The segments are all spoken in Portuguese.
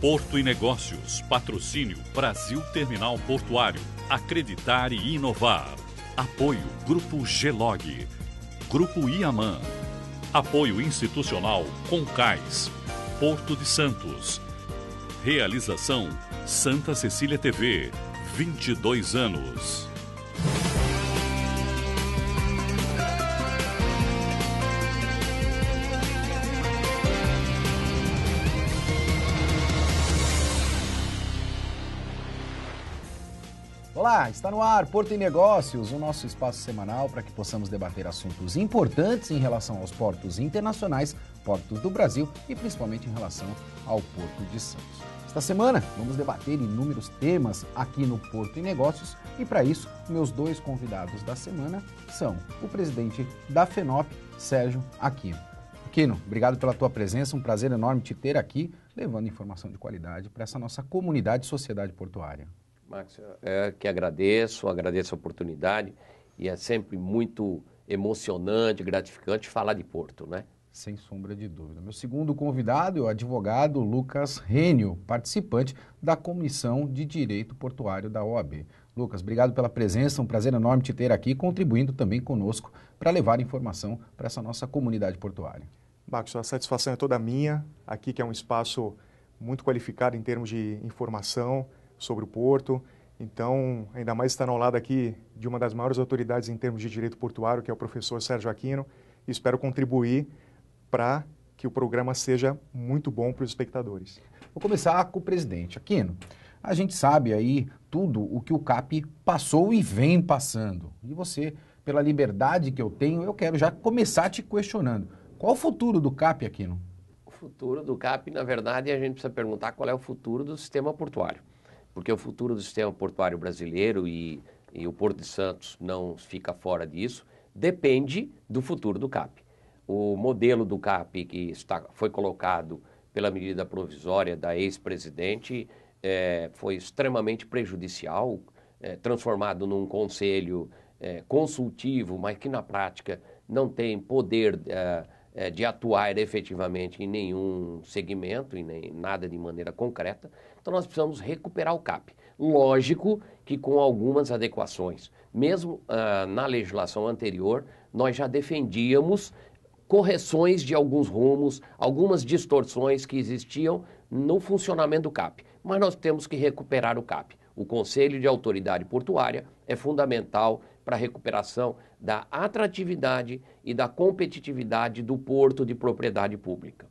Porto e Negócios, patrocínio Brasil Terminal Portuário, acreditar e inovar. Apoio Grupo Gelog, Grupo Iamã. Apoio institucional Concais, Porto de Santos. Realização Santa Cecília TV, 22 anos. Olá, está no ar Porto e Negócios, o nosso espaço semanal para que possamos debater assuntos importantes em relação aos portos internacionais, portos do Brasil e principalmente em relação ao Porto de Santos. Esta semana vamos debater inúmeros temas aqui no Porto e Negócios e para isso meus dois convidados da semana são o presidente da FENOP, Sérgio Aquino. Aquino, obrigado pela tua presença, um prazer enorme te ter aqui, levando informação de qualidade para essa nossa comunidade e sociedade portuária. Max, eu que agradeço a oportunidade e é sempre muito emocionante, gratificante falar de Porto, né? Sem sombra de dúvida. Meu segundo convidado é o advogado Lucas Rênio, participante da Comissão de Direito Portuário da OAB. Lucas, obrigado pela presença, um prazer enorme te ter aqui, contribuindo também conosco para levar informação para essa nossa comunidade portuária. Max, a satisfação é toda minha, aqui que é um espaço muito qualificado em termos de informação sobre o Porto, então, ainda mais estando ao lado aqui de uma das maiores autoridades em termos de direito portuário, que é o professor Sérgio Aquino, espero contribuir para que o programa seja muito bom para os espectadores. Vou começar com o presidente. Aquino, a gente sabe aí tudo o que o CAP passou e vem passando. E você, pela liberdade que eu tenho, eu quero já começar te questionando. Qual o futuro do CAP, Aquino? O futuro do CAP, na verdade, a gente precisa perguntar qual é o futuro do sistema portuário. Porque o futuro do sistema portuário brasileiro e o Porto de Santos não fica fora disso, depende do futuro do CAP. O modelo do CAP que foi colocado pela medida provisória da ex-presidente foi extremamente prejudicial, transformado num conselho consultivo, mas que na prática não tem poder de atuar efetivamente em nenhum segmento e nem nada de maneira concreta. Então nós precisamos recuperar o CAP. Lógico que com algumas adequações. Mesmo na legislação anterior, nós já defendíamos correções de alguns rumos, algumas distorções que existiam no funcionamento do CAP. Mas nós temos que recuperar o CAP. O Conselho de Autoridade Portuária é fundamental para a recuperação da atratividade e da competitividade do porto de propriedade pública.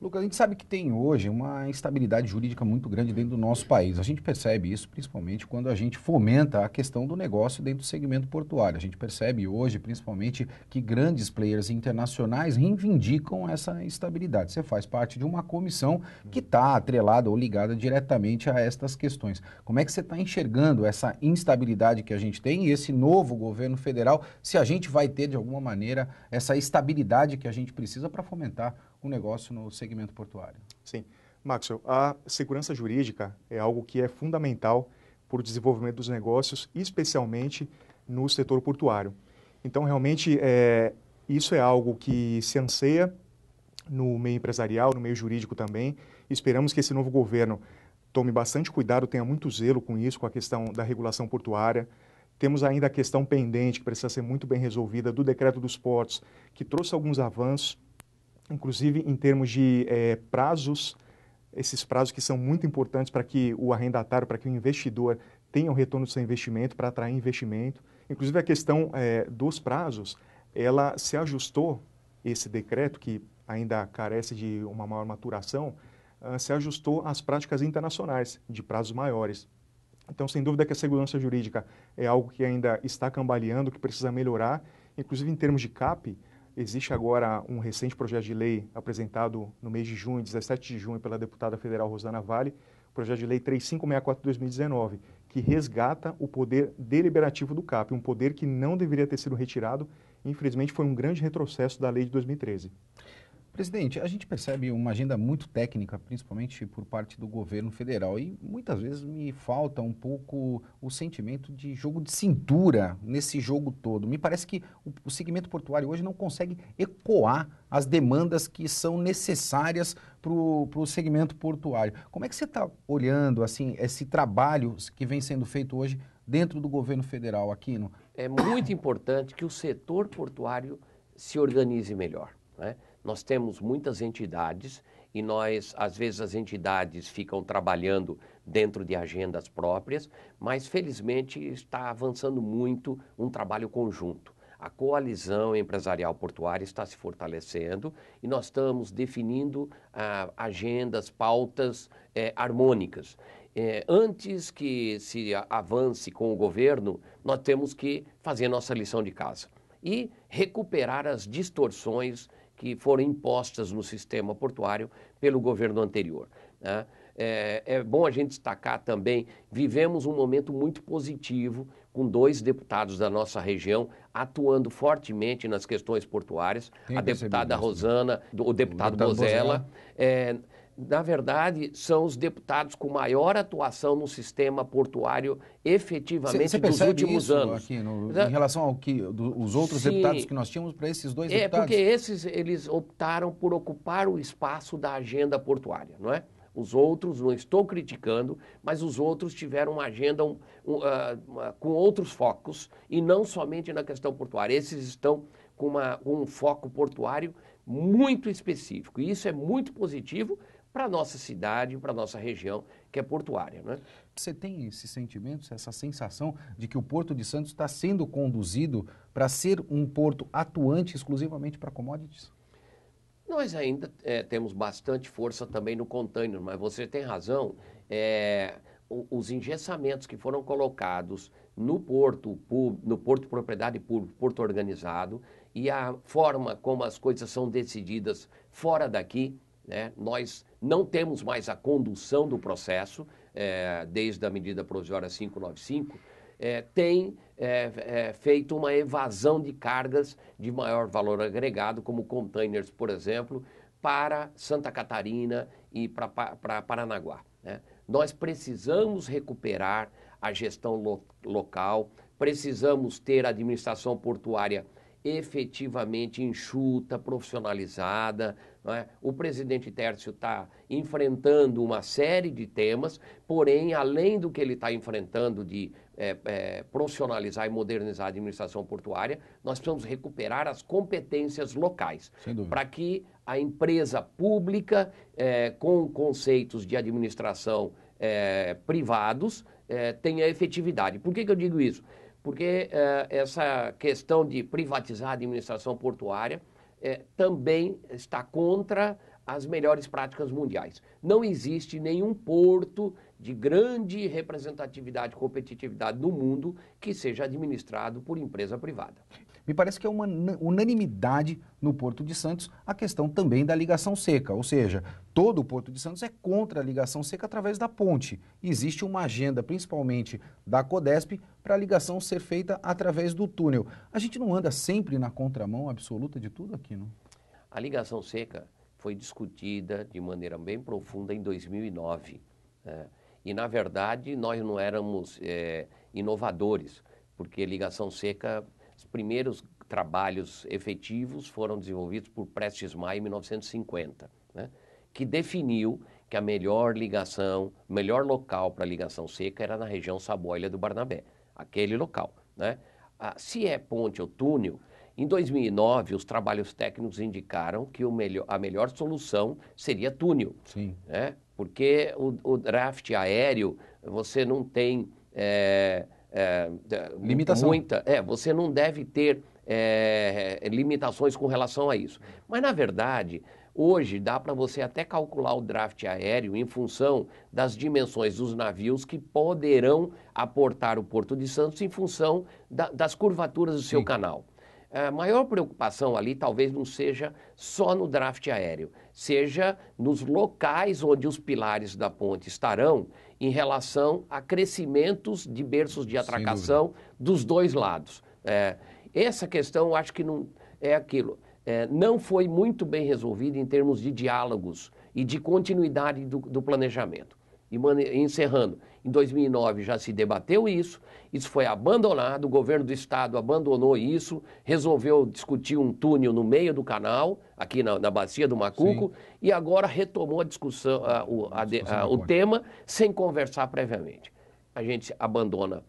Lucas, a gente sabe que tem hoje uma instabilidade jurídica muito grande dentro do nosso país. A gente percebe isso principalmente quando a gente fomenta a questão do negócio dentro do segmento portuário. A gente percebe hoje, principalmente, que grandes players internacionais reivindicam essa instabilidade. Você faz parte de uma comissão que está atrelada ou ligada diretamente a estas questões. Como é que você está enxergando essa instabilidade que a gente tem e esse novo governo federal, se a gente vai ter, de alguma maneira, essa estabilidade que a gente precisa para fomentar o negócio no segmento portuário? Sim. Maxwell, a segurança jurídica é algo que é fundamental para o desenvolvimento dos negócios, especialmente no setor portuário. Então, realmente, isso é algo que se anseia no meio empresarial, no meio jurídico também. Esperamos que esse novo governo tome bastante cuidado, tenha muito zelo com isso, com a questão da regulação portuária. Temos ainda a questão pendente, que precisa ser muito bem resolvida, do decreto dos portos, que trouxe alguns avanços, inclusive em termos de prazos, esses prazos que são muito importantes para que o arrendatário, para que o investidor tenha o retorno do seu investimento, para atrair investimento. Inclusive a questão dos prazos, ela se ajustou, esse decreto, que ainda carece de uma maior maturação, se ajustou às práticas internacionais de prazos maiores. Então, sem dúvida que a segurança jurídica é algo que ainda está cambaleando, que precisa melhorar, inclusive em termos de CAP. Existe agora um recente projeto de lei apresentado no mês de junho, 17 de junho, pela deputada federal Rosana Vale, o projeto de lei 3564 de 2019, que resgata o poder deliberativo do CAP, um poder que não deveria ter sido retirado. Infelizmente, foi um grande retrocesso da lei de 2013. Presidente, a gente percebe uma agenda muito técnica, principalmente por parte do governo federal, e muitas vezes me falta um pouco o sentimento de jogo de cintura nesse jogo todo. Me parece que o segmento portuário hoje não consegue ecoar as demandas que são necessárias para o segmento portuário. Como é que você está olhando assim, esse trabalho que vem sendo feito hoje dentro do governo federal, Aquino? É muito importante que o setor portuário se organize melhor, né? Nós temos muitas entidades e às vezes as entidades ficam trabalhando dentro de agendas próprias, mas felizmente está avançando muito um trabalho conjunto. A coalizão empresarial portuária está se fortalecendo e nós estamos definindo agendas, pautas harmônicas. Antes que se avance com o governo, nós temos que fazer nossa lição de casa e recuperar as distorções que foram impostas no sistema portuário pelo governo anterior, né? É bom a gente destacar também, vivemos um momento muito positivo com 2 deputados da nossa região atuando fortemente nas questões portuárias, a deputada Rosana, o deputado Bozella. Na verdade, são os deputados com maior atuação no sistema portuário efetivamente dos últimos anos. Aqui, em relação ao que os outros deputados que nós tínhamos para esses 2 deputados? Porque eles optaram por ocupar o espaço da agenda portuária, não é? Os outros, não estou criticando, mas os outros tiveram uma agenda com outros focos e não somente na questão portuária. Esses estão com um foco portuário muito específico e isso é muito positivo para a nossa cidade, para a nossa região, que é portuária, né? Você tem esses sentimentos, essa sensação de que o Porto de Santos está sendo conduzido para ser um porto atuante exclusivamente para commodities? Nós ainda temos bastante força também no container, mas você tem razão, os engessamentos que foram colocados no porto propriedade pública, porto organizado, e a forma como as coisas são decididas fora daqui, né? Nós não temos mais a condução do processo, desde a medida provisória 595, tem feito uma evasão de cargas de maior valor agregado, como containers, por exemplo, para Santa Catarina e para Paranaguá, né? Nós precisamos recuperar a gestão local, precisamos ter a administração portuária efetivamente enxuta, profissionalizada, não é? O presidente Tércio está enfrentando uma série de temas, porém, além do que ele está enfrentando de profissionalizar e modernizar a administração portuária, nós precisamos recuperar as competências locais, para que a empresa pública, com conceitos de administração privados, tenha efetividade. Por que eu digo isso? Porque essa questão de privatizar a administração portuária também está contra as melhores práticas mundiais. Não existe nenhum porto de grande representatividade e competitividade no mundo que seja administrado por empresa privada. Me parece que é uma unanimidade no Porto de Santos a questão também da ligação seca, ou seja, todo o Porto de Santos é contra a ligação seca através da ponte. Existe uma agenda, principalmente da Codesp, para a ligação ser feita através do túnel. A gente não anda sempre na contramão absoluta de tudo aqui, não? A ligação seca foi discutida de maneira bem profunda em 2009, né? E, na verdade, nós não éramos inovadores, porque ligação seca... Os primeiros trabalhos efetivos foram desenvolvidos por Prestes Maia em 1950, né? Que definiu que a melhor ligação, o melhor local para ligação seca era na região Saboia do Barnabé, aquele local, né? Se é ponte ou túnel, em 2009 os trabalhos técnicos indicaram que a melhor solução seria túnel. Sim. Né? Porque o draft aéreo, você não tem... limitação. Você não deve ter limitações com relação a isso. Mas, na verdade, hoje dá para você até calcular o draft aéreo em função das dimensões dos navios que poderão aportar o Porto de Santos em função das curvaturas do seu canal. A maior preocupação ali talvez não seja só no draft aéreo, seja nos locais onde os pilares da ponte estarão em relação a crescimentos de berços de atracação dos dois lados. Essa questão, eu acho que não é aquilo. Não foi muito bem resolvida em termos de diálogos e de continuidade do planejamento. encerrando, em 2009 já se debateu isso foi abandonado, o governo do estado abandonou isso, resolveu discutir um túnel no meio do canal, aqui na bacia do Macuco, e agora retomou a discussão, o tema, sem conversar previamente. A gente abandona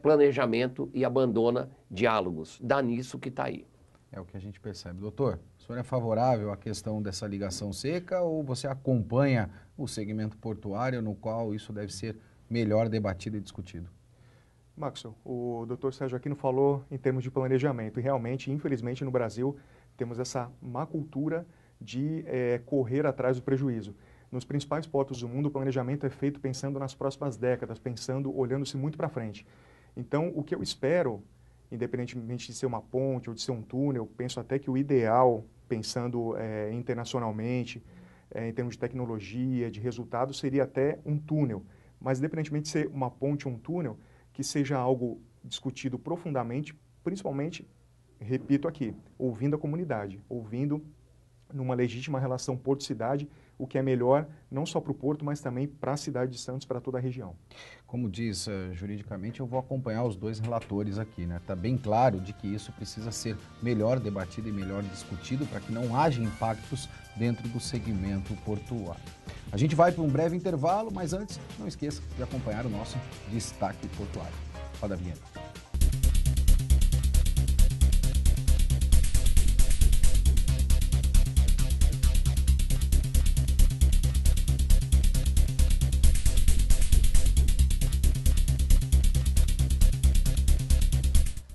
planejamento e abandona diálogos. Dá nisso que está aí. É o que a gente percebe. Doutor, o senhor é favorável à questão dessa ligação seca ou você acompanha o segmento portuário no qual isso deve ser melhor debatido e discutido? Maxwell, o Dr. Sérgio Aquino falou em termos de planejamento e realmente, infelizmente, no Brasil temos essa má cultura de correr atrás do prejuízo. Nos principais portos do mundo, o planejamento é feito pensando nas próximas décadas, olhando-se muito para frente. Então, o que eu espero, independentemente de ser uma ponte ou de ser um túnel, penso até que o ideal, pensando internacionalmente, em termos de tecnologia, de resultados, seria até um túnel. Mas, independentemente de ser uma ponte ou um túnel, que seja algo discutido profundamente, principalmente, repito aqui, ouvindo a comunidade, ouvindo numa legítima relação porto-cidade, o que é melhor não só para o Porto, mas também para a cidade de Santos, para toda a região. Como diz juridicamente, eu vou acompanhar os dois relatores aqui, né? Está bem claro de que isso precisa ser melhor debatido e melhor discutido para que não haja impactos dentro do segmento portuário. A gente vai para um breve intervalo, mas antes, não esqueça de acompanhar o nosso destaque portuário. Roda a vinheta.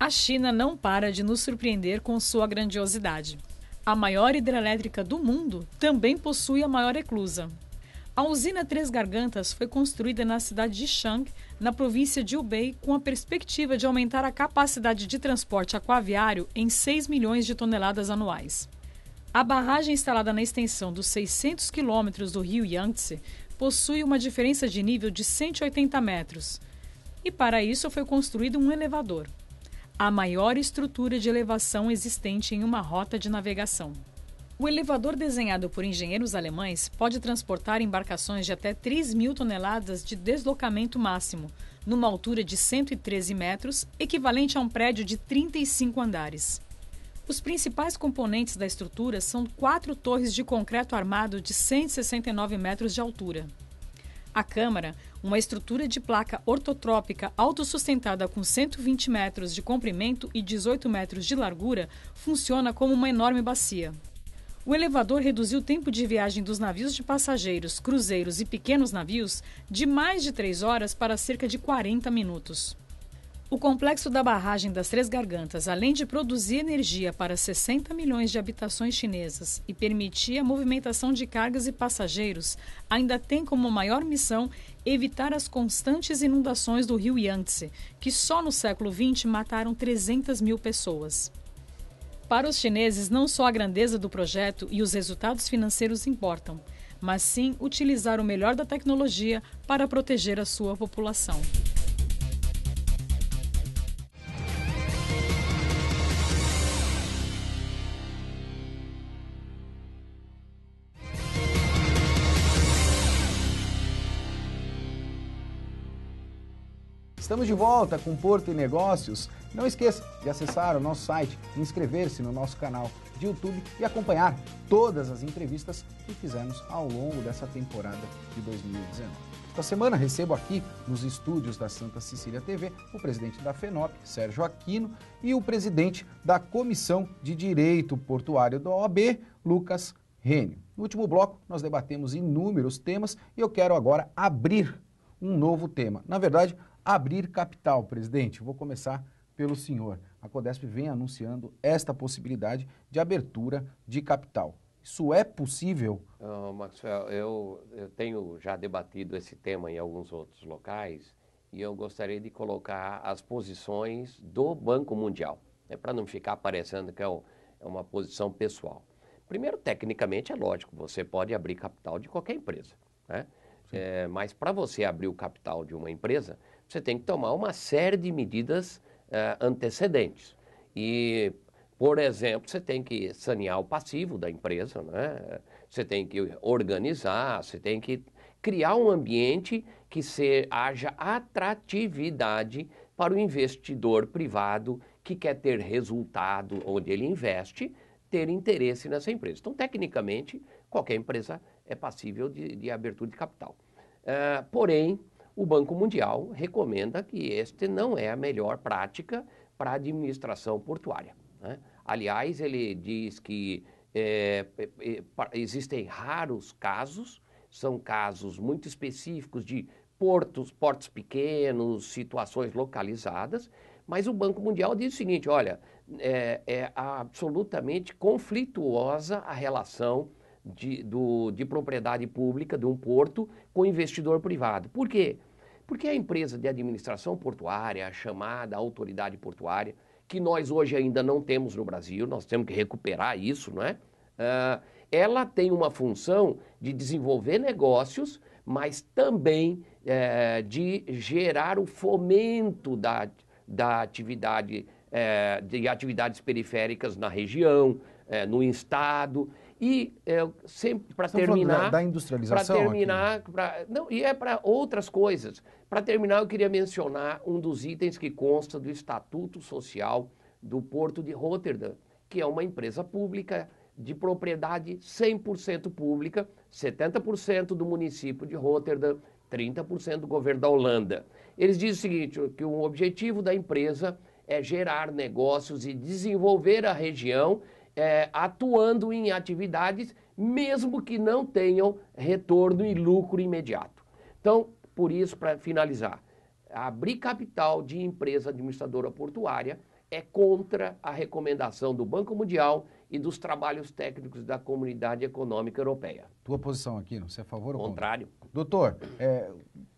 A China não para de nos surpreender com sua grandiosidade. A maior hidrelétrica do mundo também possui a maior eclusa. A usina Três Gargantas foi construída na cidade de Chang, na província de Hubei, com a perspectiva de aumentar a capacidade de transporte aquaviário em 6 milhões de toneladas anuais. A barragem instalada na extensão dos 600 quilômetros do rio Yangtze possui uma diferença de nível de 180 metros. E para isso foi construído um elevador, a maior estrutura de elevação existente em uma rota de navegação. O elevador, desenhado por engenheiros alemães, pode transportar embarcações de até 3.000 toneladas de deslocamento máximo, numa altura de 113 metros, equivalente a um prédio de 35 andares. Os principais componentes da estrutura são 4 torres de concreto armado de 169 metros de altura. A câmara, uma estrutura de placa ortotrópica autossustentada com 120 metros de comprimento e 18 metros de largura, funciona como uma enorme bacia. O elevador reduziu o tempo de viagem dos navios de passageiros, cruzeiros e pequenos navios de mais de 3 horas para cerca de 40 minutos. O complexo da barragem das Três Gargantas, além de produzir energia para 60 milhões de habitações chinesas e permitir a movimentação de cargas e passageiros, ainda tem como maior missão evitar as constantes inundações do rio Yangtze, que só no século XX mataram 300 mil pessoas. Para os chineses, não só a grandeza do projeto e os resultados financeiros importam, mas sim utilizar o melhor da tecnologia para proteger a sua população. Estamos de volta com Porto e Negócios. Não esqueça de acessar o nosso site, inscrever-se no nosso canal de YouTube e acompanhar todas as entrevistas que fizemos ao longo dessa temporada de 2019. Esta semana recebo aqui nos estúdios da Santa Cecília TV o presidente da FENOP, Sérgio Aquino, e o presidente da Comissão de Direito Portuário da OAB, Lucas Rênio. No último bloco nós debatemos inúmeros temas e eu quero agora abrir um novo tema. Na verdade, abrir capital, presidente. Vou começar pelo senhor. A Codesp vem anunciando esta possibilidade de abertura de capital. Isso é possível? Maxwell, eu tenho já debatido esse tema em alguns outros locais e eu gostaria de colocar as posições do Banco Mundial, para não ficar parecendo que é uma posição pessoal. Primeiro, tecnicamente é lógico, você pode abrir capital de qualquer empresa, né? Mas para você abrir o capital de uma empresa, você tem que tomar uma série de medidas antecedentes. E, por exemplo, você tem que sanear o passivo da empresa, né? Você tem que organizar, você tem que criar um ambiente que haja atratividade para o investidor privado que quer ter resultado onde ele investe, ter interesse nessa empresa. Então, tecnicamente, qualquer empresa é passível de abertura de capital. Porém, o Banco Mundial recomenda que este não é a melhor prática para a administração portuária, né? Aliás, ele diz que existem raros casos, são casos muito específicos de portos pequenos, situações localizadas, mas o Banco Mundial diz o seguinte, olha, é absolutamente conflituosa a relação de propriedade pública de um porto com investidor privado. Por quê? Porque a empresa de administração portuária, a chamada autoridade portuária, que nós hoje ainda não temos no Brasil, nós temos que recuperar isso, não é? Ela tem uma função de desenvolver negócios, mas também de gerar o fomento da atividade, de atividades periféricas na região, no estado. E sempre para terminar da industrialização, para terminar, e é para outras coisas. Para terminar, eu queria mencionar um dos itens que consta do Estatuto Social do Porto de Roterdã, que é uma empresa pública de propriedade 100% pública, 70% do município de Roterdã, 30% do governo da Holanda. Eles dizem o seguinte, que o objetivo da empresa é gerar negócios e desenvolver a região, atuando em atividades, mesmo que não tenham retorno e lucro imediato. Então, por isso, para finalizar, abrir capital de empresa administradora portuária é contra a recomendação do Banco Mundial e dos trabalhos técnicos da Comunidade Econômica Europeia. Tua posição, Aquino, você é a favor ou contra? Contrário. Doutor,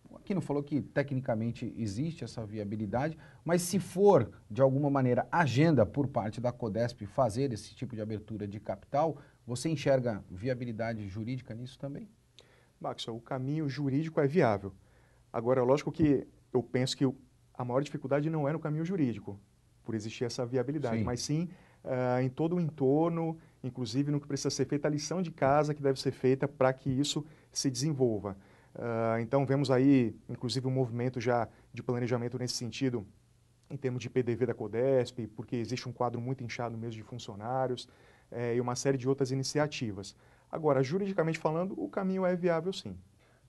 o Aquino falou que tecnicamente existe essa viabilidade, mas se for, de alguma maneira, agenda por parte da Codesp fazer esse tipo de abertura de capital, você enxerga viabilidade jurídica nisso também? Maxwell, o caminho jurídico é viável. Agora, lógico que eu penso que a maior dificuldade não é no caminho jurídico, por existir essa viabilidade, mas sim em todo o entorno, inclusive no que precisa ser feita, a lição de casa que deve ser feita para que isso se desenvolva. Então, vemos aí, inclusive, um movimento já de planejamento nesse sentido, em termos de PDV da Codesp, porque existe um quadro muito inchado mesmo de funcionários, e uma série de outras iniciativas. Agora, juridicamente falando, o caminho é viável, sim.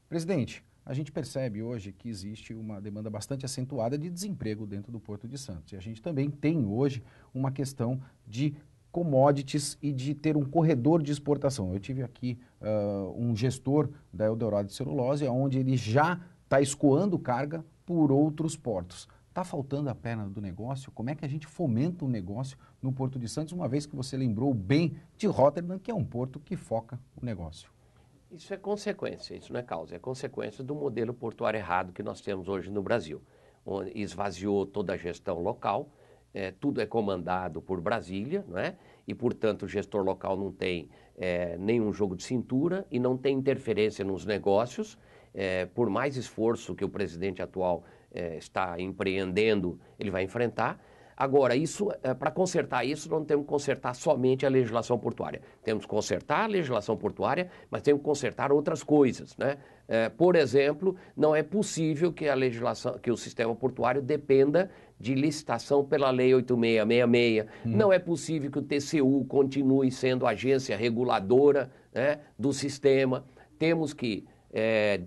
Presidente, a gente percebe hoje que existe uma demanda bastante acentuada de desemprego dentro do Porto de Santos. E a gente também tem hoje uma questão de commodities e de ter um corredor de exportação. Eu tive aqui um gestor da Eldorado de Celulose, onde ele já está escoando carga por outros portos. Está faltando a perna do negócio? Como é que a gente fomenta o negócio no Porto de Santos, uma vez que você lembrou bem de Rotterdam, que é um porto que foca o negócio? Isso é consequência, isso não é causa, é consequência do modelo portuário errado que nós temos hoje no Brasil, onde esvaziou toda a gestão local, tudo é comandado por Brasília, não é? E, portanto, o gestor local não tem nenhum jogo de cintura e não tem interferência nos negócios, por mais esforço que o presidente atual está empreendendo, ele vai enfrentar. Agora, para consertar isso, não temos que consertar somente a legislação portuária. Temos que consertar a legislação portuária, mas temos que consertar outras coisas, né? Por exemplo, não é possível que o sistema portuário dependa de licitação pela Lei 8666. Não é possível que o TCU continue sendo agência reguladora, né, do sistema. Temos que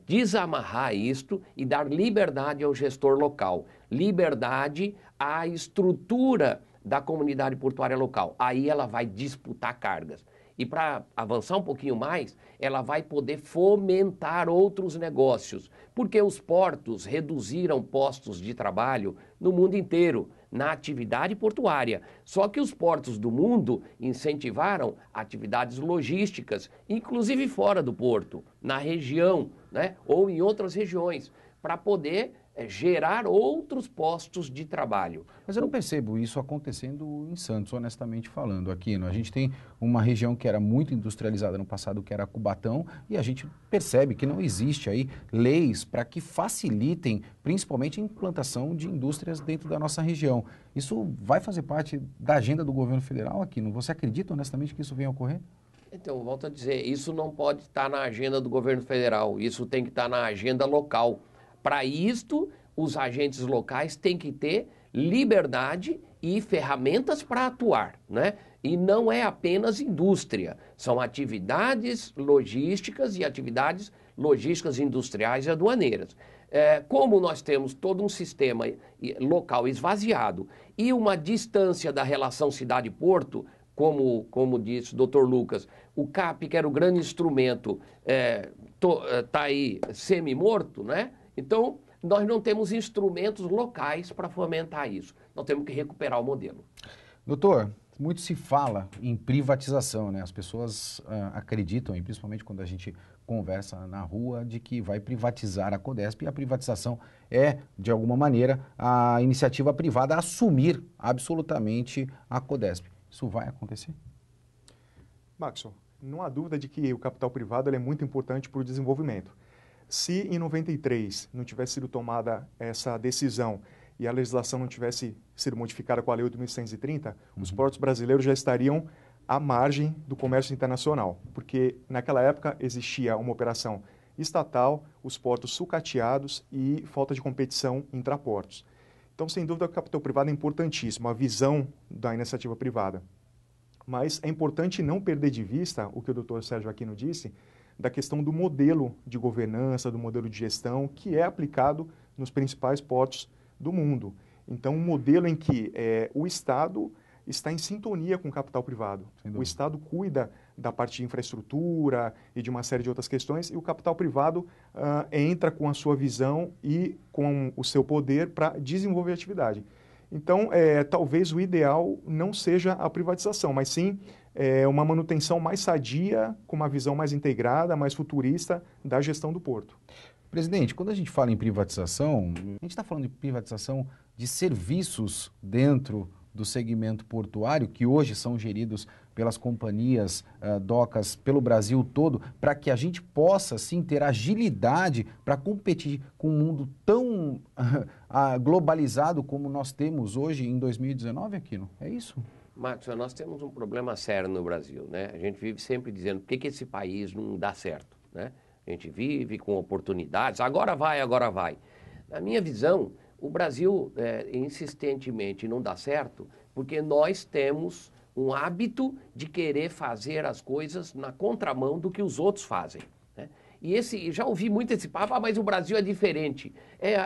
desamarrar isto e dar liberdade ao gestor local, liberdade à estrutura da comunidade portuária local. Aí ela vai disputar cargas. E para avançar um pouquinho mais, ela vai poder fomentar outros negócios, porque os portos reduziram postos de trabalho no mundo inteiro, na atividade portuária. Só que os portos do mundo incentivaram atividades logísticas, inclusive fora do porto, na região, né, ou em outras regiões, para poder gerar outros postos de trabalho. Mas eu não percebo isso acontecendo em Santos, honestamente falando. Aqui, a gente tem uma região que era muito industrializada no passado, que era Cubatão, e a gente percebe que não existe aí leis para que facilitem, principalmente a implantação de indústrias dentro da nossa região. Isso vai fazer parte da agenda do governo federal aqui? Você acredita honestamente que isso venha a ocorrer? Então, volto a dizer, isso não pode estar na agenda do governo federal, isso tem que estar na agenda local. Para isto, os agentes locais têm que ter liberdade e ferramentas para atuar, né? E não é apenas indústria, são atividades logísticas e atividades logísticas industriais e aduaneiras. Como nós temos todo um sistema local esvaziado e uma distância da relação cidade-porto, como disse o Dr. Lucas, o CAP, que era o grande instrumento, está aí semi-morto, né? Então, nós não temos instrumentos locais para fomentar isso. Nós temos que recuperar o modelo. Doutor, muito se fala em privatização, né? As pessoas acreditam, e principalmente quando a gente conversa na rua, de que vai privatizar a Codesp, e a privatização é, de alguma maneira, a iniciativa privada a assumir absolutamente a Codesp. Isso vai acontecer? Maxon, não há dúvida de que o capital privado é muito importante para o desenvolvimento. Se em 93 não tivesse sido tomada essa decisão e a legislação não tivesse sido modificada com a Lei 8.130, os portos brasileiros já estariam à margem do comércio internacional, porque naquela época existia uma operação estatal, os portos sucateados e falta de competição intraportos. Então, sem dúvida, o capital privado é importantíssimo, a visão da iniciativa privada. Mas é importante não perder de vista o que o Dr. Sérgio Aquino disse, da questão do modelo de governança, do modelo de gestão que é aplicado nos principais portos do mundo. Então, um modelo em que o Estado está em sintonia com o capital privado. O Estado cuida da parte de infraestrutura e de uma série de outras questões, e o capital privado entra com a sua visão e com o seu poder para desenvolver a atividade. Então, talvez o ideal não seja a privatização, mas sim uma manutenção mais sadia, com uma visão mais integrada, mais futurista da gestão do porto. Presidente, quando a gente fala em privatização, a gente está falando de privatização de serviços dentro do segmento portuário, que hoje são geridos pelas companhias docas pelo Brasil todo, para que a gente possa, sim, ter agilidade para competir com um mundo tão globalizado como nós temos hoje em 2019, Aquino? É isso? Marcos, nós temos um problema sério no Brasil, né? A gente vive sempre dizendo por que esse país não dá certo, né? A gente vive com oportunidades, agora vai, agora vai. Na minha visão, o Brasil insistentemente não dá certo porque nós temos um hábito de querer fazer as coisas na contramão do que os outros fazem, né? E já ouvi muito esse papo, mas o Brasil é diferente.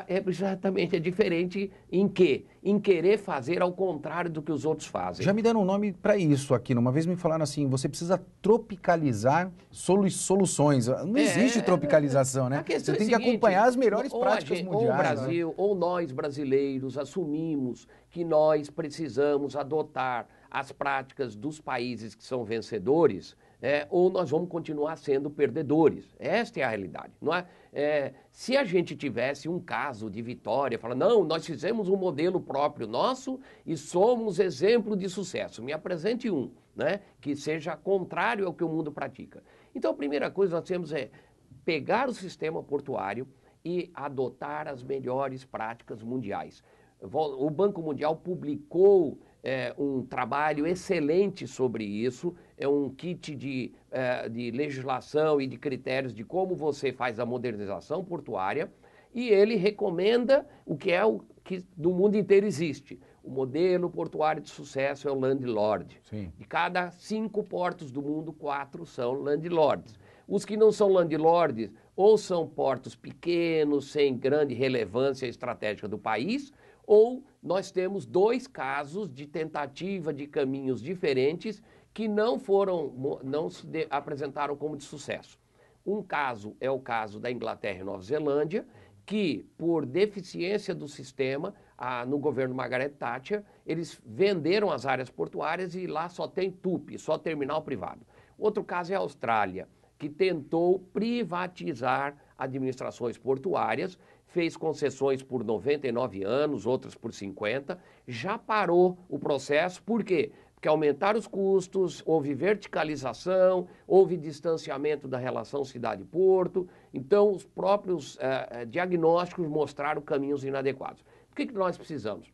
Exatamente, é diferente em quê? Em querer fazer ao contrário do que os outros fazem. Já me deram um nome para isso, Aquino. Uma vez me falaram assim, você precisa tropicalizar soluções. Não existe tropicalização, né? Você tem que acompanhar as melhores práticas mundiais. Ou o Brasil, né? Ou nós brasileiros assumimos que nós precisamos adotar as práticas dos países que são vencedores, ou nós vamos continuar sendo perdedores. Esta é a realidade, não é? Se a gente tivesse um caso de vitória, falar, não, nós fizemos um modelo próprio nosso e somos exemplo de sucesso. Me apresente um, né, que seja contrário ao que o mundo pratica. Então, a primeira coisa que nós temos é pegar o sistema portuário e adotar as melhores práticas mundiais. O Banco Mundial publicou um trabalho excelente sobre isso, é um kit de legislação e de critérios de como você faz a modernização portuária, e ele recomenda o que do mundo inteiro existe. O modelo portuário de sucesso é o landlord. Sim. De cada 5 portos do mundo, 4 são landlords. Os que não são landlords ou são portos pequenos, sem grande relevância estratégica do país, ou nós temos 2 casos de tentativa de caminhos diferentes que não se apresentaram como de sucesso. Um caso é o caso da Inglaterra e Nova Zelândia, que por deficiência do sistema, no governo Margaret Thatcher, eles venderam as áreas portuárias e lá só tem TUP, só terminal privado. Outro caso é a Austrália, que tentou privatizar administrações portuárias, fez concessões por 99 anos, outras por 50, já parou o processo. Por quê? Porque aumentaram os custos, houve verticalização, houve distanciamento da relação cidade-porto, então os próprios diagnósticos mostraram caminhos inadequados. O que nós precisamos?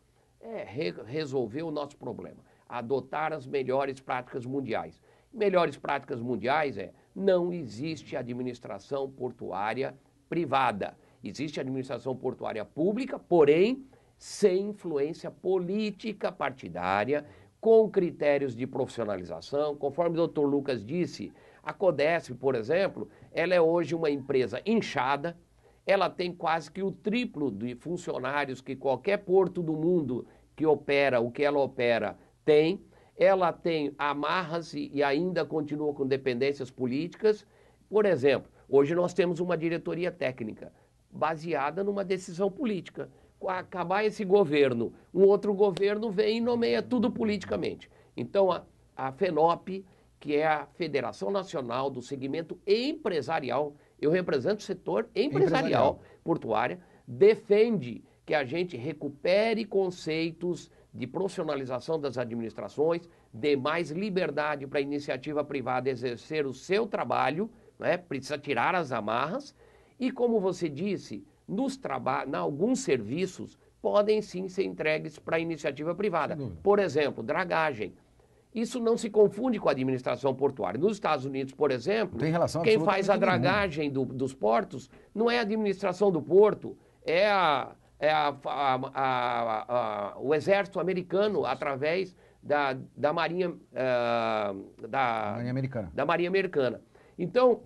Resolver o nosso problema, adotar as melhores práticas mundiais. Melhores práticas mundiais não existe administração portuária privada. Existe administração portuária pública, porém, sem influência política partidária, com critérios de profissionalização. Conforme o Dr. Lucas disse, a Codesp, por exemplo, ela é hoje uma empresa inchada, ela tem quase que o triplo de funcionários que qualquer porto do mundo que opera o que ela opera tem. Ela tem amarras e ainda continua com dependências políticas. Por exemplo, hoje nós temos uma diretoria técnica baseada numa decisão política. Acabar esse governo, um outro governo vem e nomeia tudo politicamente. Então, a FENOP, que é a Federação Nacional do Segmento Empresarial, eu represento o setor empresarial portuária, defende que a gente recupere conceitos de profissionalização das administrações, dê mais liberdade para a iniciativa privada exercer o seu trabalho, né? Precisa tirar as amarras, e como você disse, alguns serviços podem sim ser entregues para a iniciativa privada. Por exemplo, dragagem. Isso não se confunde com a administração portuária. Nos Estados Unidos, por exemplo, quem faz a dragagem dos portos não é a administração do porto, o exército americano através da Marinha Americana. Então,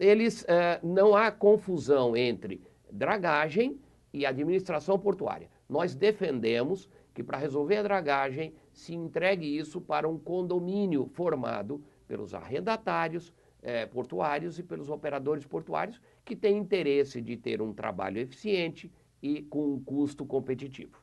não há confusão entre dragagem e administração portuária. Nós defendemos que para resolver a dragagem se entregue isso para um condomínio formado pelos arrendatários portuários e pelos operadores portuários que têm interesse de ter um trabalho eficiente e com um custo competitivo.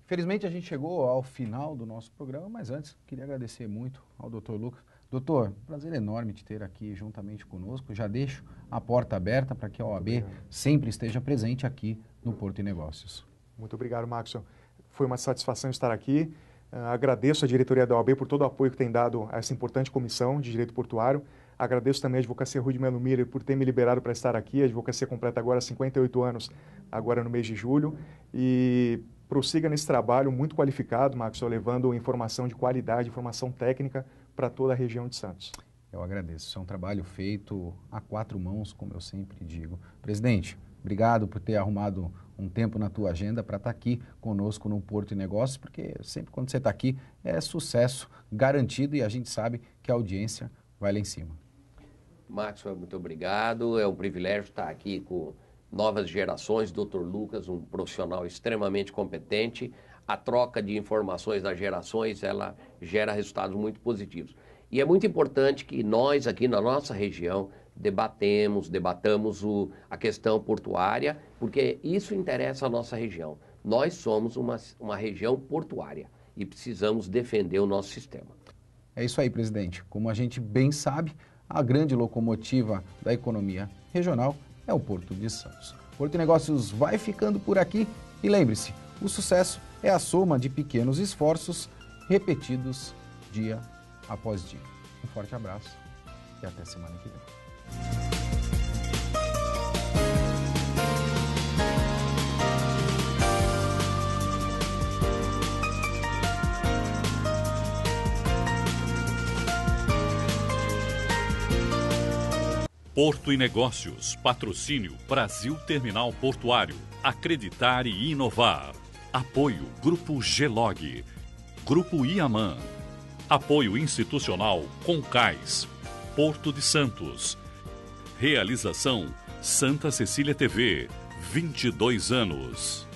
Felizmente a gente chegou ao final do nosso programa, mas antes queria agradecer muito ao Dr. Lucas. Doutor, prazer enorme te ter aqui juntamente conosco. Já deixo a porta aberta para que a OAB sempre esteja presente aqui no Porto e Negócios. Muito obrigado, Maxwell. Foi uma satisfação estar aqui. Agradeço a diretoria da OAB por todo o apoio que tem dado a essa importante comissão de direito portuário. Agradeço também a Advocacia Rui de Melo Miller por ter me liberado para estar aqui. A advocacia completa agora 58 anos, agora no mês de julho. E prossiga nesse trabalho muito qualificado, Maxwell, levando informação de qualidade, informação técnica para toda a região de Santos. Eu agradeço. Isso é um trabalho feito a 4 mãos, como eu sempre digo. Presidente, obrigado por ter arrumado um tempo na tua agenda para estar aqui conosco no Porto e Negócios, porque sempre quando você está aqui é sucesso garantido e a gente sabe que a audiência vai lá em cima. Maxwell, muito obrigado. É um privilégio estar aqui com novas gerações. Dr. Lucas, um profissional extremamente competente. A troca de informações das gerações, ela gera resultados muito positivos. E é muito importante que nós aqui na nossa região debatamos a questão portuária, porque isso interessa a nossa região. Nós somos uma região portuária e precisamos defender o nosso sistema. É isso aí, presidente. Como a gente bem sabe, a grande locomotiva da economia regional é o Porto de Santos. Porto e Negócios vai ficando por aqui e lembre-se, o sucesso é a soma de pequenos esforços repetidos dia após dia. Um forte abraço e até semana que vem. Porto e Negócios, patrocínio Brasil Terminal Portuário, acreditar e inovar. Apoio Grupo Gelog, Grupo Iaman, apoio institucional Concais, Porto de Santos. Realização Santa Cecília TV, 22 anos.